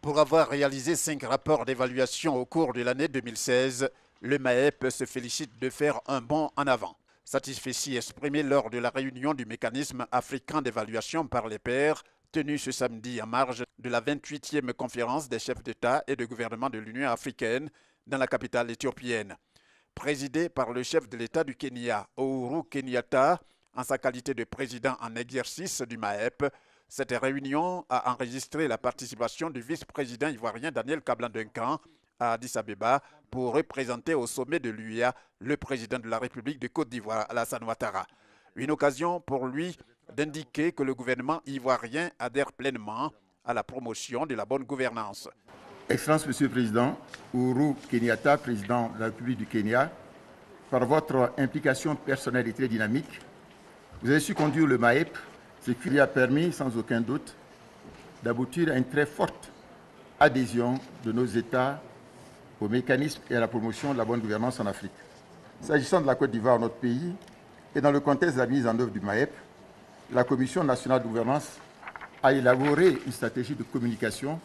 Pour avoir réalisé 5 rapports d'évaluation au cours de l'année 2016, le MAEP se félicite de faire un bond en avant. Satisfait exprimé lors de la réunion du mécanisme africain d'évaluation par les pairs, tenue ce samedi en marge de la 28e conférence des chefs d'État et de gouvernement de l'Union africaine dans la capitale éthiopienne. Présidée par le chef de l'État du Kenya, Uhuru Kenyatta, en sa qualité de président en exercice du MAEP, cette réunion a enregistré la participation du vice-président ivoirien Daniel Kablan-Duncan à Addis Abeba pour représenter au sommet de l'UEA le président de la République de Côte d'Ivoire, Alassane Ouattara. Une occasion pour lui d'indiquer que le gouvernement ivoirien adhère pleinement à la promotion de la bonne gouvernance. Excellence, Monsieur le Président, Uhuru Kenyatta, président de la République du Kenya, par votre implication personnelle et très dynamique, vous avez su conduire le MAEP, ce qui lui a permis, sans aucun doute, d'aboutir à une très forte adhésion de nos États au mécanisme et à la promotion de la bonne gouvernance en Afrique. S'agissant de la Côte d'Ivoire, notre pays, et dans le contexte de la mise en œuvre du MAEP, la Commission nationale de gouvernance a élaboré une stratégie de communication.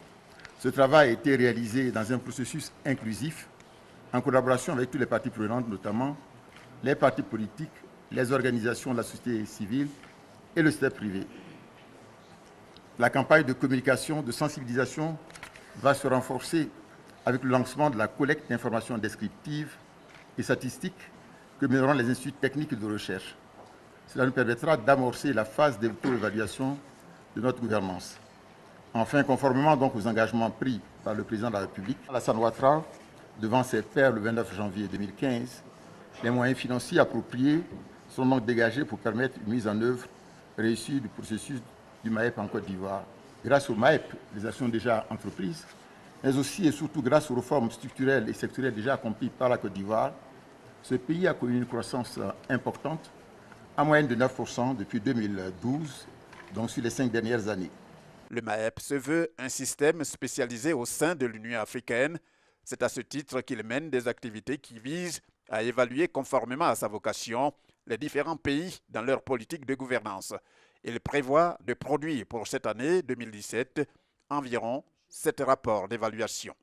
Ce travail a été réalisé dans un processus inclusif, en collaboration avec toutes les parties prenantes, notamment les partis politiques, les organisations de la société civile et le secteur privé. La campagne de communication, de sensibilisation va se renforcer avec le lancement de la collecte d'informations descriptives et statistiques que mèneront les instituts techniques de recherche. Cela nous permettra d'amorcer la phase d'auto-évaluation de notre gouvernance. Enfin, conformément donc aux engagements pris par le président de la République, Alassane Ouattara, devant ses pairs le 29 janvier 2015, les moyens financiers appropriés sont donc dégagés pour permettre une mise en œuvre réussie du processus du MAEP en Côte d'Ivoire. Grâce au MAEP, les actions déjà entreprises, mais aussi et surtout grâce aux réformes structurelles et sectorielles déjà accomplies par la Côte d'Ivoire, ce pays a connu une croissance importante, en moyenne de 9% depuis 2012, donc sur les 5 dernières années. Le MAEP se veut un système spécialisé au sein de l'Union africaine. C'est à ce titre qu'il mène des activités qui visent à évaluer conformément à sa vocation les différents pays dans leur politique de gouvernance. Il prévoit de produire pour cette année 2017 environ 7 rapports d'évaluation.